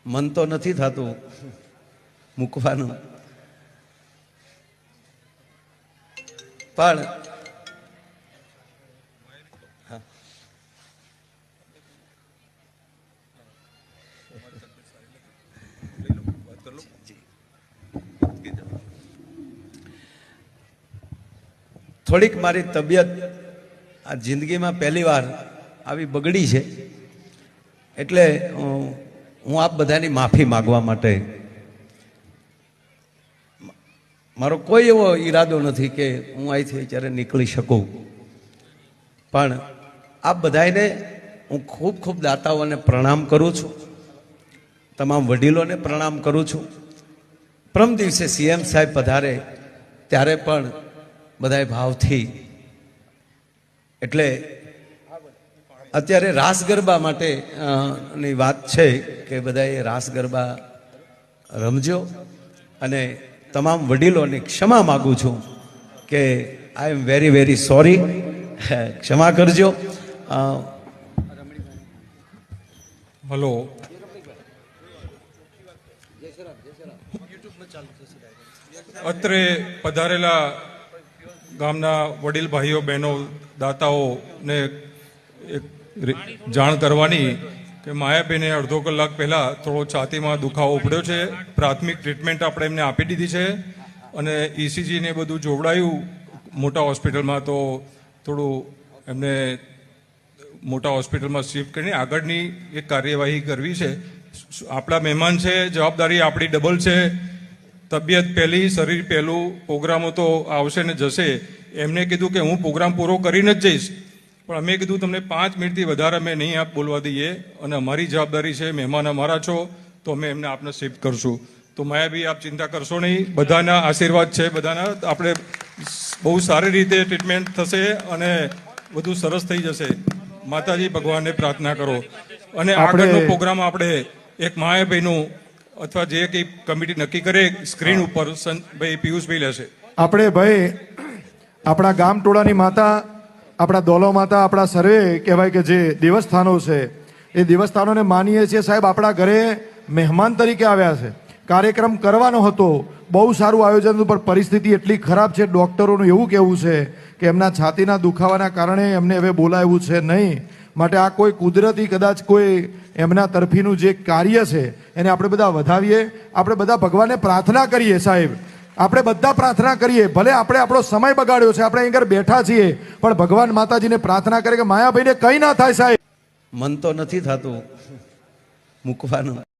મન તો નથી થતું મૂકવાનું, પણ થોડીક મારી તબિયત આ જિંદગીમાં પહેલી વાર આવી બગડી છે, એટલે હું આપ બધાની માફી માગવા માટે, મારો કોઈ એવો ઈરાદો નથી કે હું અહીંથી અત્યારે નીકળી શકું, પણ આપ બધાને હું ખૂબ ખૂબ દાતાઓને પ્રણામ કરું છું, તમામ વડીલોને પ્રણામ કરું છું. પ્રમ દિવસે સીએમ સાહેબ પધારે ત્યારે પણ બધાએ ભાવથી, એટલે અત્યારે રાસ ગરબા માટે ની વાત છે કે બધાએ રાસ ગરબા રમજો, અને તમામ વડીલોને ક્ષમા માગું છું કે આઈ એમ વેરી વેરી સોરી, ક્ષમા કરજો. હલો, અત્રે પધારેલા ગામના વડીલ ભાઈઓ બહેનો દાતાઓને એક જાણ કરવાની કે માયાબેને અડધો કલાક પહેલાં થોડો છાતીમાં દુખાવો પડ્યો છે. પ્રાથમિક ટ્રીટમેન્ટ આપણે એમને આપી દીધી છે અને ઇસીજી ને બધું જોવડાયું મોટા હોસ્પિટલમાં, તો થોડું એમને મોટા હોસ્પિટલમાં શિફ્ટ કરીને આગળની એક કાર્યવાહી કરવી છે. આપણા મહેમાન છે, જવાબદારી આપણી ડબલ છે. તબિયત પહેલી, શરીર પહેલું, પ્રોગ્રામો તો આવશે ને જશે. એમને કીધું કે હું પ્રોગ્રામ પૂરો કરીને જ જઈશ, પણ અમે કીધું તમને 5 મિનિટથી વધારે અમે નહીં આપ બોલવા દઈએ, અને અમારી જવાબદારી છે, મહેમાન અમારા છો તો અમે એમને આપને શિફ્ટ કરશું. તો માયાબી આપ ચિંતા કરશો નહીં, બધાના આશીર્વાદ છે, બધાના આપણે બહુ સારી રીતે ટ્રીટમેન્ટ થશે અને બધું સરસ થઈ જશે. માતાજી ભગવાનને પ્રાર્થના કરો, અને આગળનો પ્રોગ્રામ આપણે એક માયાભાઈનું અથવા જે કંઈ કમિટી નક્કી કરે સ્ક્રીન ઉપર ભાઈ પિયુષભાઈ લેશે. આપણે ભાઈ આપણા ગામ ટોળાની માતા, આપણા દોલો માતા, આપણા સર્વે કહેવાય કે જે દેવસ્થાનો છે એ દેવસ્થાનોને માનીએ છીએ. સાહેબ આપણા ઘરે મહેમાન તરીકે આવ્યા છે, કાર્યક્રમ કરવાનો હતો, બહુ સારું આયોજન હતું, પણ પરિસ્થિતિ એટલી ખરાબ છે. ડૉક્ટરોનું એવું કહેવું છે કે એમના છાતીના દુખાવાના કારણે એમને હવે બોલાવ્યું છે નહીં. માટે આ કોઈ કુદરતી કદાચ કોઈ એમના તરફીનું જે કાર્ય છે એને આપણે બધા વધાવીએ, આપણે બધા ભગવાનને પ્રાર્થના કરીએ. સાહેબ આપણે બધા પ્રાર્થના કરીએ, ભલે આપણે આપણો સમય બગાડ્યો છે, આપણે અહીં આગળ બેઠા છીએ, પણ ભગવાન માતાજીને પ્રાર્થના કરે કે માયાભાઈને કંઈ ના થાય. સાહેબ મન તો નથી થતું મૂકવાનું.